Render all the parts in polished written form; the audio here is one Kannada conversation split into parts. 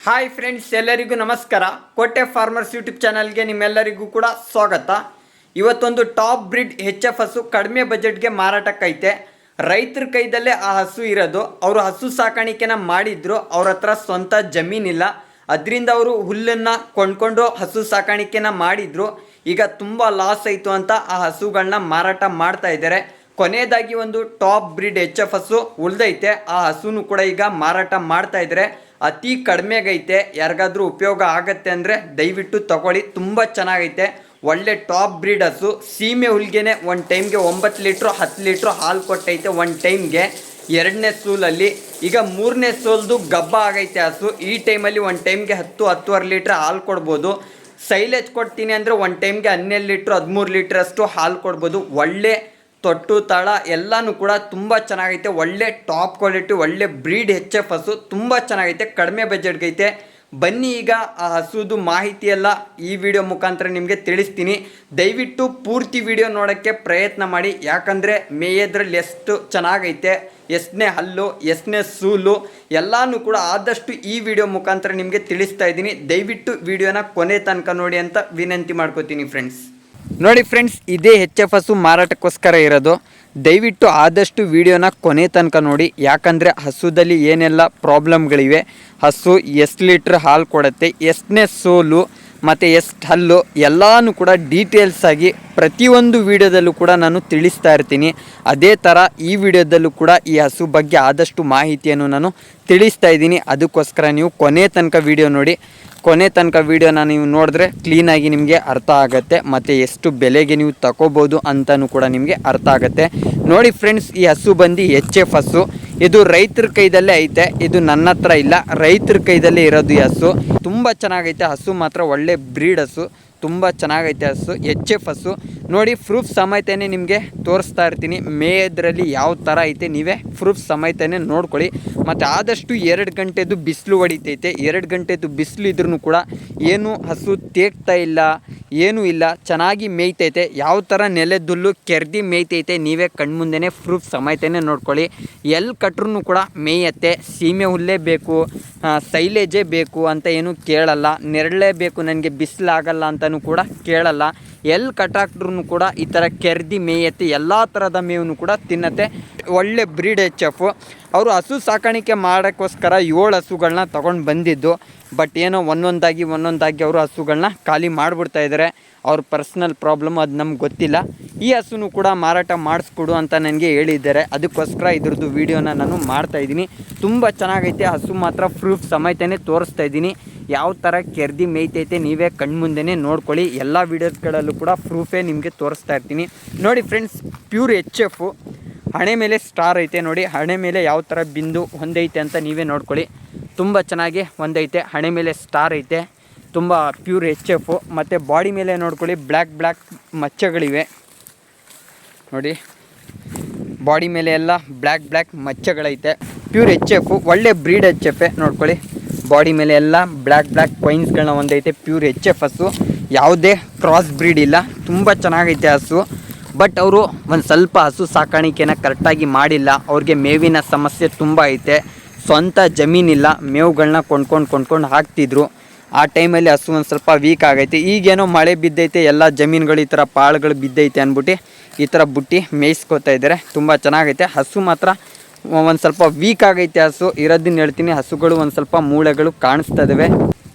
ಹಾಯ್ ಫ್ರೆಂಡ್ಸ್, ಎಲ್ಲರಿಗೂ ನಮಸ್ಕಾರ. ಕೋಟೆ ಫಾರ್ಮರ್ಸ್ ಯೂಟ್ಯೂಬ್ ಚಾನಲ್ಗೆ ನಿಮ್ಮೆಲ್ಲರಿಗೂ ಕೂಡ ಸ್ವಾಗತ. ಇವತ್ತೊಂದು ಟಾಪ್ ಬ್ರೀಡ್ HF ಹಸು ಕಡಿಮೆ ಬಜೆಟ್ಗೆ ಮಾರಾಟಕ್ಕೈತೆ. ರೈತರ ಕೈದಲ್ಲೇ ಆ ಹಸು ಇರೋದು. ಅವರು ಹಸು ಸಾಕಾಣಿಕೆನ ಮಾಡಿದ್ರು, ಅವ್ರ ಹತ್ರ ಸ್ವಂತ ಜಮೀನಿಲ್ಲ. ಅದರಿಂದ ಅವರು ಹುಲ್ಲನ್ನು ಕೊಂಡ್ಕೊಂಡು ಹಸು ಸಾಕಾಣಿಕೆನ ಮಾಡಿದ್ರು. ಈಗ ತುಂಬ ಲಾಸ್ ಆಯಿತು ಅಂತ ಆ ಹಸುಗಳನ್ನ ಮಾರಾಟ ಮಾಡ್ತಾ ಇದ್ದಾರೆ. ಕೊನೆಯದಾಗಿ ಒಂದು ಟಾಪ್ ಬ್ರೀಡ್ HF ಹಸು ಉಳ್ದೈತೆ. ಆ ಹಸುನು ಕೂಡ ಈಗ ಮಾರಾಟ ಮಾಡ್ತಾ ಇದ್ದಾರೆ. ಅತಿ ಕಡಿಮೆಗೈತೆ. ಯಾರಿಗಾದ್ರೂ ಉಪಯೋಗ ಆಗತ್ತೆ ಅಂದರೆ ದಯವಿಟ್ಟು ತಗೊಳ್ಳಿ. ತುಂಬ ಚೆನ್ನಾಗೈತೆ. ಒಳ್ಳೆ ಟಾಪ್ ಬ್ರೀಡ್ ಹಸು. ಸೀಮೆ ಹುಲ್ಗೆನೆ ಒಂದು ಟೈಮ್ಗೆ 9 ಲೀಟ್ರು 10 ಲೀಟ್ರು ಹಾಲು ಕೊಟ್ಟೈತೆ ಒಂದು ಟೈಮ್ಗೆ. ಎರಡನೇ ಸೂಲಲ್ಲಿ ಈಗ ಮೂರನೇ ಸೋಲ್ದು ಗಬ್ಬ ಆಗೈತೆ ಹಸು. ಈ ಟೈಮಲ್ಲಿ ಒಂದು ಟೈಮ್ಗೆ 10-10.5 ಲೀಟ್ರ್ ಹಾಲು ಕೊಡ್ಬೋದು. ಸೈಲೇಜ್ ಕೊಡ್ತೀನಿ ಅಂದರೆ ಒಂದು ಟೈಮ್ಗೆ 12 ಲೀಟ್ರು 13 ಲೀಟ್ರಷ್ಟು ಹಾಲು ಕೊಡ್ಬೋದು. ಒಳ್ಳೆ ತೊಟ್ಟು ತಳ ಎಲ್ಲನೂ ಕೂಡ ತುಂಬ ಚೆನ್ನಾಗೈತೆ. ಒಳ್ಳೆ ಟಾಪ್ ಕ್ವಾಲಿಟಿ ಒಳ್ಳೆ ಬ್ರೀಡ್ HF ಹಸು ತುಂಬ ಚೆನ್ನಾಗೈತೆ. ಕಡಿಮೆ ಬಜೆಟ್ಗೈತೆ. ಬನ್ನಿ ಈಗ ಆ ಹಸುದು ಮಾಹಿತಿ ಎಲ್ಲ ಈ ವಿಡಿಯೋ ಮುಖಾಂತರ ನಿಮಗೆ ತಿಳಿಸ್ತೀನಿ. ದಯವಿಟ್ಟು ಪೂರ್ತಿ ವಿಡಿಯೋ ನೋಡೋಕ್ಕೆ ಪ್ರಯತ್ನ ಮಾಡಿ. ಯಾಕಂದರೆ ಮೇಯೋದ್ರಲ್ಲಿ ಎಷ್ಟು ಚೆನ್ನಾಗೈತೆ, ಎಷ್ಟನೇ ಹಲ್ಲು ಎಷ್ಟನೇ ಸೂಲು ಎಲ್ಲನೂ ಕೂಡ ಆದಷ್ಟು ಈ ವಿಡಿಯೋ ಮುಖಾಂತರ ನಿಮಗೆ ತಿಳಿಸ್ತಾ ಇದ್ದೀನಿ. ದಯವಿಟ್ಟು ವಿಡಿಯೋನ ಕೊನೆ ತನಕ ನೋಡಿ ಅಂತ ವಿನಂತಿ ಮಾಡ್ಕೋತೀನಿ ಫ್ರೆಂಡ್ಸ್. ನೋಡಿ ಫ್ರೆಂಡ್ಸ್, ಇದೇ HF ಹಸು ಮಾರಾಟಕ್ಕೋಸ್ಕರ ಇರೋದು. ದಯವಿಟ್ಟು ಆದಷ್ಟು ವಿಡಿಯೋನ ಕೊನೆ ತನಕ ನೋಡಿ. ಯಾಕಂದರೆ ಹಸುದಲ್ಲಿ ಏನೆಲ್ಲ ಪ್ರಾಬ್ಲಮ್ಗಳಿವೆ, ಹಸು ಎಷ್ಟು ಲೀಟ್ರ್ ಹಾಲು ಕೊಡುತ್ತೆ, ಎಷ್ಟನೇ ಸೋಲು ಮತ್ತು ಎಷ್ಟು ಹಲ್ಲು ಎಲ್ಲನೂ ಕೂಡ ಡೀಟೇಲ್ಸ್ ಆಗಿ ಪ್ರತಿಯೊಂದು ವಿಡಿಯೋದಲ್ಲೂ ಕೂಡ ನಾನು ತಿಳಿಸ್ತಾ ಇರ್ತೀನಿ. ಅದೇ ಥರ ಈ ವಿಡಿಯೋದಲ್ಲೂ ಕೂಡ ಈ ಹಸು ಬಗ್ಗೆ ಆದಷ್ಟು ಮಾಹಿತಿಯನ್ನು ನಾನು ತಿಳಿಸ್ತಾ ಇದ್ದೀನಿ. ಅದಕ್ಕೋಸ್ಕರ ನೀವು ಕೊನೆ ತನಕ ವಿಡಿಯೋ ನೋಡಿ. ಕೊನೆ ತನಕ ವೀಡಿಯೋನ ನೀವು ನೋಡಿದ್ರೆ ಕ್ಲೀನಾಗಿ ನಿಮಗೆ ಅರ್ಥ ಆಗುತ್ತೆ. ಮತ್ತು ಎಷ್ಟು ಬೆಲೆಗೆ ನೀವು ತಗೋಬೋದು ಅಂತಲೂ ಕೂಡ ನಿಮಗೆ ಅರ್ಥ ಆಗುತ್ತೆ. ನೋಡಿ ಫ್ರೆಂಡ್ಸ್, ಈ ಹಸು ಬಂದು HF ಹಸು. ಇದು ರೈತರ ಕೈದಲ್ಲೇ ಐತೆ. ಇದು ನನ್ನ ಹತ್ರ ಇಲ್ಲ, ರೈತರ ಕೈದಲ್ಲೇ ಇರೋದು ಈ ಹಸು. ತುಂಬ ಚೆನ್ನಾಗೈತೆ ಹಸು. ಮಾತ್ರ ಒಳ್ಳೆ ಬ್ರೀಡ್ ಹಸು. ತುಂಬ ಚೆನ್ನಾಗೈತೆ ಹಸು. HF ಹಸು ನೋಡಿ. ಪ್ರೂಫ್ ಸಮೇತನೇ ನಿಮಗೆ ತೋರಿಸ್ತಾ ಇರ್ತೀನಿ. ಮೇಯದ್ರಲ್ಲಿ ಯಾವ ಥರ ಐತೆ ನೀವೇ ಪ್ರೂಫ್ ಸಮೇತನೇ ನೋಡ್ಕೊಳ್ಳಿ. ಮತ್ತು ಆದಷ್ಟು 2 ಗಂಟೆದು ಬಿಸಿಲು ಹೊಡಿತೈತೆ. 2 ಗಂಟೆದು ಬಿಸಿಲು ಇದ್ರೂ ಕೂಡ ಏನು ಹಸು ತೇಗ್ತಾ ಇಲ್ಲ, ಏನೂ ಇಲ್ಲ, ಚೆನ್ನಾಗಿ ಮೇಯ್ತೈತೆ. ಯಾವ ಥರ ನೆಲೆದುಲ್ಲು ಕೆರ್ದಿ ಮೇಯ್ತೈತೆ ನೀವೇ ಕಣ್ಮುಂದೆನೇ ಪ್ರೂಫ್ ಸಮೇತನೇ ನೋಡ್ಕೊಳ್ಳಿ. ಎಲ್ಲಿ ಕಟ್ರೂ ಕೂಡ ಮೇಯತ್ತೆ. ಸೀಮೆ ಹುಲ್ಲೇ ಬೇಕು, ಸೈಲೇಜೇ ಬೇಕು ಅಂತ ಏನು ಕೇಳಲ್ಲ. ನೆರಳೇ ಬೇಕು ನನಗೆ ಬಿಸಿಲಾಗಲ್ಲ ಅಂತಲೂ ಕೂಡ ಕೇಳಲ್ಲ. ಎಲ್ಲಿ ಕಟ್ಟಾಕ್ದ್ರೂ ಕೂಡ ಈ ಥರ ಕೆರ್ದಿ ಮೇಯತ್ತೆ. ಎಲ್ಲ ಥರದ ಮೇವನ್ನು ಕೂಡ ತಿನ್ನತ್ತೆ. ಒಳ್ಳೆ ಬ್ರೀಡ್ HF. ಅವರು ಹಸು ಸಾಕಾಣಿಕೆ ಮಾಡೋಕ್ಕೋಸ್ಕರ 7 ಹಸುಗಳನ್ನ ತೊಗೊಂಡು ಬಂದಿದ್ದು. ಬಟ್ ಏನೋ ಒಂದೊಂದಾಗಿ ಅವರು ಹಸುಗಳನ್ನ ಖಾಲಿ ಮಾಡಿಬಿಡ್ತಾ ಇದ್ದಾರೆ. ಅವ್ರ ಪರ್ಸ್ನಲ್ ಪ್ರಾಬ್ಲಮ್, ಅದು ನಮ್ಗೆ ಗೊತ್ತಿಲ್ಲ. ಈ ಹಸುನು ಕೂಡ ಮಾರಾಟ ಮಾಡಿಸ್ಕೊಡು ಅಂತ ನನಗೆ ಹೇಳಿದ್ದಾರೆ. ಅದಕ್ಕೋಸ್ಕರ ಇದ್ರದ್ದು ವೀಡಿಯೋನ ನಾನು ಮಾಡ್ತಾಯಿದ್ದೀನಿ. ತುಂಬ ಚೆನ್ನಾಗೈತೆ ಹಸು. ಮಾತ್ರ ಪ್ರೂಫ್ ಸಮೇತನೇ ತೋರಿಸ್ತಾ ಇದ್ದೀನಿ. ಯಾವ ಥರ ಕೆರ್ದಿ ಮೇಯ್ತೈತೆ ನೀವೇ ಕಣ್ಮುಂದೆನೇ ನೋಡ್ಕೊಳ್ಳಿ. ಎಲ್ಲ ವೀಡಿಯೋಸ್ಗಳಲ್ಲೂ ಕೂಡ ಪ್ರೂಫೇ ನಿಮಗೆ ತೋರಿಸ್ತಾ ಇರ್ತೀನಿ. ನೋಡಿ ಫ್ರೆಂಡ್ಸ್, ಪ್ಯೂರ್ HF. ಹಣೆ ಮೇಲೆ ಸ್ಟಾರ್ ಐತೆ ನೋಡಿ. ಹಣೆ ಮೇಲೆ ಯಾವ ಥರ ಬಿಂದು ಹೊಂದೈತೆ ಅಂತ ನೀವೇ ನೋಡ್ಕೊಳ್ಳಿ. ತುಂಬ ಚೆನ್ನಾಗಿ ಹೊಂದೈತೆ. ಹಣೆ ಮೇಲೆ ಸ್ಟಾರ್ ಐತೆ. ತುಂಬ ಪ್ಯೂರ್ HF. ಮತ್ತು ಬಾಡಿ ಮೇಲೆ ನೋಡ್ಕೊಳ್ಳಿ, ಬ್ಲ್ಯಾಕ್ ಮಚ್ಚಗಳಿವೆ ನೋಡಿ. ಬಾಡಿ ಮೇಲೆ ಎಲ್ಲ ಬ್ಲ್ಯಾಕ್ ಮಚ್ಚಗಳೈತೆ. Pure HF. ಒಳ್ಳೆ ಬ್ರೀಡ್ HF ನೋಡ್ಕೊಳ್ಳಿ. ಬಾಡಿ ಮೇಲೆ ಎಲ್ಲ ಬ್ಲ್ಯಾಕ್ ಕಾಯಿನ್ಸ್ಗಳನ್ನ ಹೊಂದೈತೆ. ಪ್ಯೂರ್ HF ಹಸು. ಯಾವುದೇ ಕ್ರಾಸ್ ಬ್ರೀಡ್ ಇಲ್ಲ. ತುಂಬ ಚೆನ್ನಾಗೈತೆ ಹಸು. ಬಟ್ ಅವರು ಒಂದು ಸ್ವಲ್ಪ ಹಸು ಸಾಕಾಣಿಕೆನ ಕರೆಕ್ಟಾಗಿ ಮಾಡಿಲ್ಲ. ಅವ್ರಿಗೆ ಮೇವಿನ ಸಮಸ್ಯೆ ತುಂಬ ಐತೆ. ಸ್ವಂತ ಜಮೀನಿಲ್ಲ. ಮೇವುಗಳನ್ನ ಕೊಂಡ್ಕೊಂಡು ಹಾಕ್ತಿದ್ರು. ಆ ಟೈಮಲ್ಲಿ ಹಸು ಒಂದು ಸ್ವಲ್ಪ ವೀಕ್ ಆಗೈತೆ. ಈಗೇನೋ ಮಳೆ ಬಿದ್ದೈತೆ, ಎಲ್ಲ ಜಮೀನುಗಳು ಈ ಥರ ಪಾಳುಗಳು ಬಿದ್ದೈತೆ ಅಂದ್ಬಿಟ್ಟು ಈ ಥರ ಬುಟ್ಟಿ ಮೇಯಿಸ್ಕೋತಾ ಇದ್ದಾರೆ. ತುಂಬ ಚೆನ್ನಾಗೈತೆ ಹಸು. ಮಾತ್ರ ಒಂದು ಸ್ವಲ್ಪ ವೀಕ್ ಆಗೈತೆ ಹಸು. ಇರೋದನ್ನ ಹೇಳ್ತೀನಿ, ಹಸುಗಳು ಒಂದು ಸ್ವಲ್ಪ ಮೂಳೆಗಳು ಕಾಣಿಸ್ತಾ ಇದ್ದಾವೆ.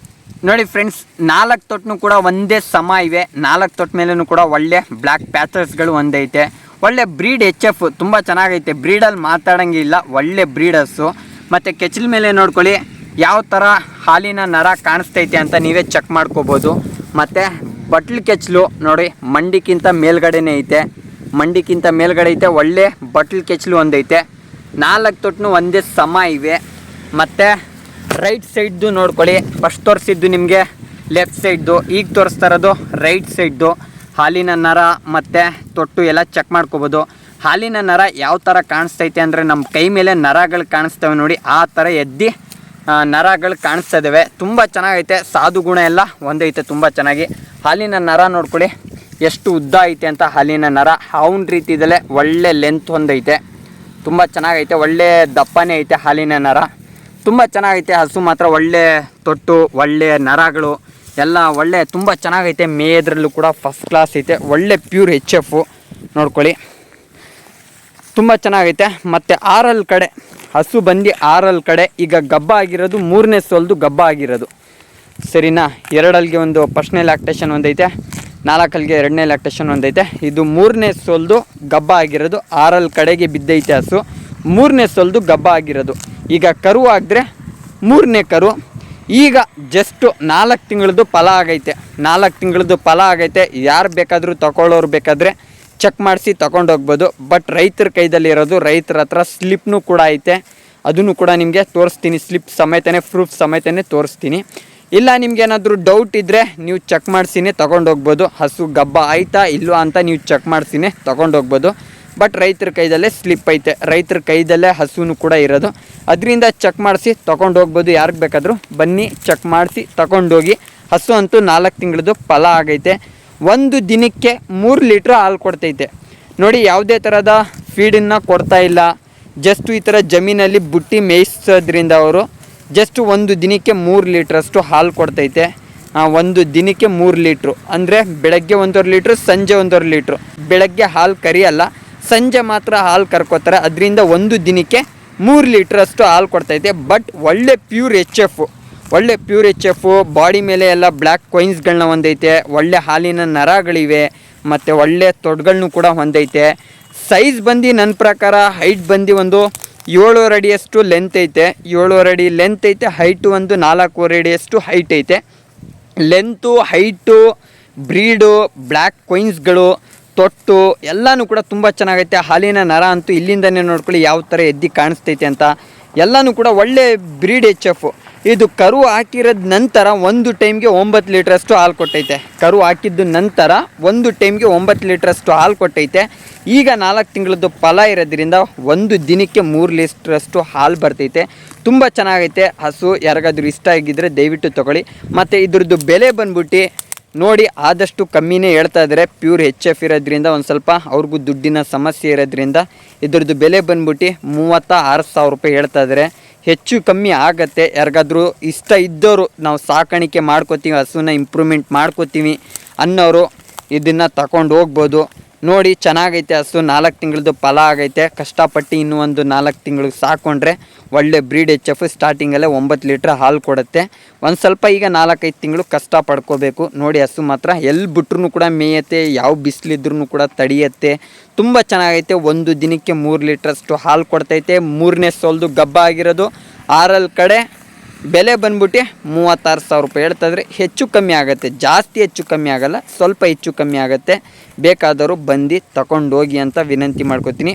ನೋಡಿ ಫ್ರೆಂಡ್ಸ್, 4 ತೊಟ್ಟನು ಕೂಡ ಒಂದೇ ಸಮ ಇವೆ. 4 ತೊಟ್ಟ ಮೇಲೂ ಕೂಡ ಒಳ್ಳೆ ಬ್ಲ್ಯಾಕ್ ಪ್ಯಾಚರ್ಸ್ಗಳು ಒಂದೈತೆ. ಒಳ್ಳೆ ಬ್ರೀಡ್ HF. ತುಂಬ ಚೆನ್ನಾಗೈತೆ. ಬ್ರೀಡಲ್ಲಿ ಮಾತಾಡೋಂಗಿಲ್ಲ. ಒಳ್ಳೆ ಬ್ರೀಡ್ ಹಸು. ಮತ್ತು ಕೆಚ್ಚಲ ಮೇಲೆ ನೋಡ್ಕೊಳ್ಳಿ ಯಾವ ಥರ ಹಾಲಿನ ನರ ಕಾಣಿಸ್ತೈತೆ ಅಂತ ನೀವೇ ಚೆಕ್ ಮಾಡ್ಕೋಬೋದು. ಮತ್ತು ಬಟ್ಲು ಕೆಚ್ಚಲು ನೋಡಿ, ಮಂಡಿಕ್ಕಿಂತ ಮೇಲ್ಗಡೆನೇ ಐತೆ. ಮಂಡಿಕ್ಕಿಂತ ಮೇಲ್ಗಡೆ ಐತೆ. ಒಳ್ಳೆ ಬಟ್ಲು ಕೆಚ್ಚಲು ಒಂದೈತೆ. 4 ತೊಟ್ಟನು ಒಂದೇ ಸಮ ಇವೆ. ಮತ್ತು ರೈಟ್ ಸೈಡ್ದು ನೋಡ್ಕೊಳ್ಳಿ. ಫಸ್ಟ್ ತೋರಿಸಿದ್ದು ನಿಮಗೆ ಲೆಫ್ಟ್ ಸೈಡ್ದು, ಈಗ ತೋರಿಸ್ತಾ ಇರೋದು ರೈಟ್ ಸೈಡ್ದು. ಹಾಲಿನ ನರ ಮತ್ತು ತೊಟ್ಟು ಎಲ್ಲ ಚೆಕ್ ಮಾಡ್ಕೋಬೋದು. ಹಾಲಿನ ನರ ಯಾವ ಥರ ಕಾಣಿಸ್ತೈತೆ ಅಂದರೆ ನಮ್ಮ ಕೈ ಮೇಲೆ ನರಗಳು ಕಾಣಿಸ್ತವೆ ನೋಡಿ. ಆ ಥರ ಎದ್ದು ನರಗಳು ಕಾಣಿಸ್ತಾ ಇದ್ದಾವೆ. ತುಂಬ ಚೆನ್ನಾಗೈತೆ. ಸಾಧು ಗುಣ ಎಲ್ಲ ಒಂದೈತೆ ತುಂಬ ಚೆನ್ನಾಗಿ. ಹಾಲಿನ ನರ ನೋಡ್ಕೊಳ್ಳಿ ಎಷ್ಟು ಉದ್ದ ಐತೆ ಅಂತ. ಹಾಲಿನ ನರ ಹಾವಿನ ರೀತಿಯಲ್ಲೇ ಒಳ್ಳೆ ಲೆಂತ್ ಹೊಂದೈತೆ. ತುಂಬ ಚೆನ್ನಾಗೈತೆ. ಒಳ್ಳೆ ದಪ್ಪನೇ ಐತೆ ಹಾಲಿನ ನರ. ತುಂಬ ಚೆನ್ನಾಗೈತೆ ಹಸು ಮಾತ್ರ. ಒಳ್ಳೆ ತೊಟ್ಟು, ಒಳ್ಳೆ ನರಗಳು ಎಲ್ಲ ಒಳ್ಳೆ ತುಂಬ ಚೆನ್ನಾಗೈತೆ. ಮೇದ್ರಲ್ಲೂ ಕೂಡ ಫಸ್ಟ್ ಕ್ಲಾಸ್ ಐತೆ. ಒಳ್ಳೆ ಪ್ಯೂರ್ HF ನೋಡ್ಕೊಳ್ಳಿ, ತುಂಬ ಚೆನ್ನಾಗೈತೆ. ಮತ್ತು 6 ಕಡೆ ಹಸು ಬಂದು 6 ಕಡೆ ಈಗ ಗಬ್ಬ ಆಗಿರೋದು 3ನೇ ಸೋಲ್ದು ಗಬ್ಬ ಆಗಿರೋದು ಸರಿನಾ. 2 ಒಂದು ಫಸ್ಟ್ನೇ ಲ್ಯಾಕ್ಟೇಷನ್ ಒಂದೈತೆ, 4 2ನೇ ಲ್ಯಾಕ್ಟೇಷನ್ ಒಂದೈತೆ. ಇದು 3ನೇ ಸೋಲ್ದು ಗಬ್ಬ ಆಗಿರೋದು. 6 ಕಡೆಗೆ ಬಿದ್ದೈತೆ ಹಸು, 3ನೇ ಸೋಲ್ದು ಗಬ್ಬ ಆಗಿರೋದು. ಈಗ ಕರು ಆಗಿದ್ರೆ 3ನೇ ಕರು. ಈಗ ಜಸ್ಟು 4 ತಿಂಗಳದ್ದು ಫಲ ಆಗೈತೆ. 4 ತಿಂಗಳದ್ದು ಫಲ ಆಗೈತೆ. ಯಾರು ಬೇಕಾದರೂ ತಗೊಳ್ಳೋರು ಬೇಕಾದರೆ ಚೆಕ್ ಮಾಡಿಸಿ ತೊಗೊಂಡೋಗ್ಬೋದು. ಬಟ್ ರೈತರ ಕೈದಲ್ಲಿ ಇರೋದು, ರೈತರ ಹತ್ರ ಸ್ಲಿಪ್ನೂ ಕೂಡ ಐತೆ, ಅದನ್ನು ಕೂಡ ನಿಮಗೆ ತೋರಿಸ್ತೀನಿ. ಸ್ಲಿಪ್ ಸಮೇತನೇ, ಪ್ರೂಫ್ ಸಮೇತನೇ ತೋರಿಸ್ತೀನಿ. ಇಲ್ಲ ನಿಮ್ಗೇನಾದರೂ ಡೌಟ್ ಇದ್ದರೆ ನೀವು ಚೆಕ್ ಮಾಡಿಸಿನೇ ತೊಗೊಂಡೋಗ್ಬೋದು. ಹಸು ಗಬ್ಬ ಆಯ್ತಾ ಇಲ್ವಾ ಅಂತ ನೀವು ಚೆಕ್ ಮಾಡಿಸಿನೇ ತೊಗೊಂಡೋಗ್ಬೋದು. ಬಟ್ ರೈತರ ಕೈದಲ್ಲೇ ಸ್ಲಿಪ್ ಐತೆ, ರೈತರ ಕೈದಲ್ಲೇ ಹಸುನು ಕೂಡ ಇರೋದು. ಅದರಿಂದ ಚೆಕ್ ಮಾಡಿಸಿ ತೊಗೊಂಡೋಗ್ಬೋದು. ಯಾರಿಗೆ ಬೇಕಾದರೂ ಬನ್ನಿ ಚೆಕ್ ಮಾಡಿಸಿ ತೊಗೊಂಡೋಗಿ. ಹಸು ಅಂತೂ 4 ತಿಂಗಳದ್ದು ಫಲ ಆಗೈತೆ. ಒಂದು ದಿನಕ್ಕೆ 3 ಲೀಟ್ರ್ ಹಾಲು ಕೊಡ್ತೈತೆ ನೋಡಿ. ಯಾವುದೇ ಥರದ ಫೀಡನ್ನು ಕೊಡ್ತಾ ಇಲ್ಲ. ಜಸ್ಟು ಈ ಥರ ಜಮೀನಲ್ಲಿ ಬುಟ್ಟಿ ಮೇಯಿಸೋದ್ರಿಂದ ಅವರು ಜಸ್ಟ್ ಒಂದು ದಿನಕ್ಕೆ 3 ಲೀಟ್ರಷ್ಟು ಹಾಲು ಕೊಡ್ತೈತೆ. ಒಂದು ದಿನಕ್ಕೆ 3 ಲೀಟ್ರು ಅಂದರೆ ಬೆಳಗ್ಗೆ 1.5 ಲೀಟ್ರು, ಸಂಜೆ 1.5 ಲೀಟ್ರು. ಬೆಳಗ್ಗೆ ಹಾಲು ಕರಿಯಲ್ಲ, ಸಂಜೆ ಮಾತ್ರ ಹಾಲು ಕರ್ಕೋತಾರೆ. ಅದರಿಂದ ಒಂದು ದಿನಕ್ಕೆ 3 ಲೀಟ್ರಷ್ಟು ಹಾಲು ಕೊಡ್ತೈತೆ. ಬಟ್ ಒಳ್ಳೆ ಪ್ಯೂರ್ HF, ಒಳ್ಳೆ ಪ್ಯೂರ್ HF. ಬಾಡಿ ಮೇಲೆ ಎಲ್ಲ ಬ್ಲ್ಯಾಕ್ ಕೊಯಿನ್ಸ್ಗಳನ್ನ ಹೊಂದೈತೆ. ಒಳ್ಳೆ ಹಾಲಿನ ನರಗಳಿವೆ ಮತ್ತು ಒಳ್ಳೆ ತೊಡ್ಗಳನ್ನೂ ಕೂಡ ಹೊಂದೈತೆ. ಸೈಜ್ ಬಂದು ನನ್ನ ಪ್ರಕಾರ ಹೈಟ್ ಬಂದು ಒಂದು 7.5 ಅಡಿಯಷ್ಟು ಲೆಂತ್ ಐತೆ. 7.5 ಅಡಿ ಲೆಂತ್ ಐತೆ. ಹೈಟು ಒಂದು 4.25 ಅಡಿಯಷ್ಟು ಹೈಟ್ ಐತೆ. ಲೆಂತು, ಹೈಟು, ಬ್ರೀಡು, ಬ್ಲ್ಯಾಕ್ ಕೊಯಿನ್ಸ್ಗಳು, ತೊಟ್ಟು ಎಲ್ಲನೂ ಕೂಡ ತುಂಬ ಚೆನ್ನಾಗೈತೆ. ಹಾಲಿನ ನರ ಅಂತೂ ಇಲ್ಲಿಂದನೇ ನೋಡ್ಕೊಳ್ಳಿ ಯಾವ ಥರ ಎದ್ದು ಕಾಣಿಸ್ತೈತೆ ಅಂತ. ಎಲ್ಲನೂ ಕೂಡ ಒಳ್ಳೆ ಬ್ರೀಡ್ HF. ಇದು ಕರು ಹಾಕಿರೋದ ನಂತರ ಒಂದು ಟೈಮ್ಗೆ 9 ಲೀಟ್ರಷ್ಟು ಹಾಲು ಕೊಟ್ಟೈತೆ. ಕರು ಹಾಕಿದ್ದು ನಂತರ ಒಂದು ಟೈಮ್ಗೆ 9 ಲೀಟ್ರಷ್ಟು ಹಾಲು ಕೊಟ್ಟೈತೆ. ಈಗ 4 ತಿಂಗಳದ್ದು ಫಲ ಇರೋದ್ರಿಂದ ಒಂದು ದಿನಕ್ಕೆ 3 ಲೀಟ್ರಷ್ಟು ಹಾಲು ಬರ್ತೈತೆ. ತುಂಬ ಚೆನ್ನಾಗೈತೆ ಹಸು. ಯಾರಿಗಾದ್ರೂ ಇಷ್ಟ ಆಗಿದ್ದರೆ ದಯವಿಟ್ಟು ತೊಗೊಳ್ಳಿ. ಮತ್ತು ಇದ್ರದ್ದು ಬೆಲೆ ಬಂದ್ಬಿಟ್ಟು ನೋಡಿ, ಆದಷ್ಟು ಕಮ್ಮಿನೇ ಹೇಳ್ತಾ ಇದ್ದಾರೆ. ಪ್ಯೂರ್ HF ಇರೋದ್ರಿಂದ ಒಂದು ಸ್ವಲ್ಪ ಅವ್ರಿಗೂ ದುಡ್ಡಿನ ಸಮಸ್ಯೆ ಇರೋದ್ರಿಂದ ಇದ್ರದ್ದು ಬೆಲೆ ಬಂದ್ಬಿಟ್ಟು 36,000 ರೂಪಾಯಿ ಹೇಳ್ತಾ ಇದ್ದಾರೆ. ಹೆಚ್ಚು ಕಮ್ಮಿ ಆಗತ್ತೆ. ಯಾರಿಗಾದ್ರೂ ಇಷ್ಟ ಇದ್ದವರು, ನಾವು ಸಾಕಾಣಿಕೆ ಮಾಡ್ಕೋತೀವಿ, ಹಸುನ ಇಂಪ್ರೂವ್ಮೆಂಟ್ ಮಾಡ್ಕೋತೀವಿ ಅನ್ನೋರು ಇದನ್ನು ತಗೊಂಡು ಹೋಗ್ಬೋದು. ನೋಡಿ ಚೆನ್ನಾಗೈತೆ ಹಸು. 4 ತಿಂಗಳದ್ದು ಫಲ ಆಗೈತೆ. ಕಷ್ಟಪಟ್ಟು ಇನ್ನೂ ಒಂದು 4 ತಿಂಗಳಿಗೆ ಸಾಕೊಂಡ್ರೆ ಒಳ್ಳೆ ಬ್ರೀಡ್ HF. ಸ್ಟಾರ್ಟಿಂಗಲ್ಲೇ 9 ಲೀಟ್ರ್ ಹಾಲು ಕೊಡುತ್ತೆ. ಒಂದು ಸ್ವಲ್ಪ ಈಗ 4-5 ತಿಂಗಳು ಕಷ್ಟ ಪಡ್ಕೋಬೇಕು. ನೋಡಿ ಹಸು ಮಾತ್ರ ಎಲ್ಲಿ ಬಿಟ್ರೂ ಕೂಡ ಮೇಯತ್ತೆ, ಯಾವ ಬಿಸಿಲಿದ್ರೂ ಕೂಡ ತಡೆಯುತ್ತೆ. ತುಂಬ ಚೆನ್ನಾಗೈತೆ. ಒಂದು ದಿನಕ್ಕೆ 3 ಲೀಟ್ರಷ್ಟು ಹಾಲು ಕೊಡ್ತೈತೆ. 3ನೇ ಸೋಲ್ದು ಗಬ್ಬ ಆಗಿರೋದು. 6 ಕಡೆ ಬೆಲೆ ಬಂದ್ಬಿಟ್ಟು 36,000 ರೂಪಾಯಿ ಹೇಳ್ತಾಯಿದ್ರೆ. ಹೆಚ್ಚು ಕಮ್ಮಿ ಆಗುತ್ತೆ, ಜಾಸ್ತಿ ಹೆಚ್ಚು ಕಮ್ಮಿ ಆಗೋಲ್ಲ, ಸ್ವಲ್ಪ ಹೆಚ್ಚು ಕಮ್ಮಿ ಆಗುತ್ತೆ. ಬೇಕಾದವರು ಬಂದು ತಗೊಂಡೋಗಿ ಅಂತ ವಿನಂತಿ ಮಾಡ್ಕೋತೀನಿ.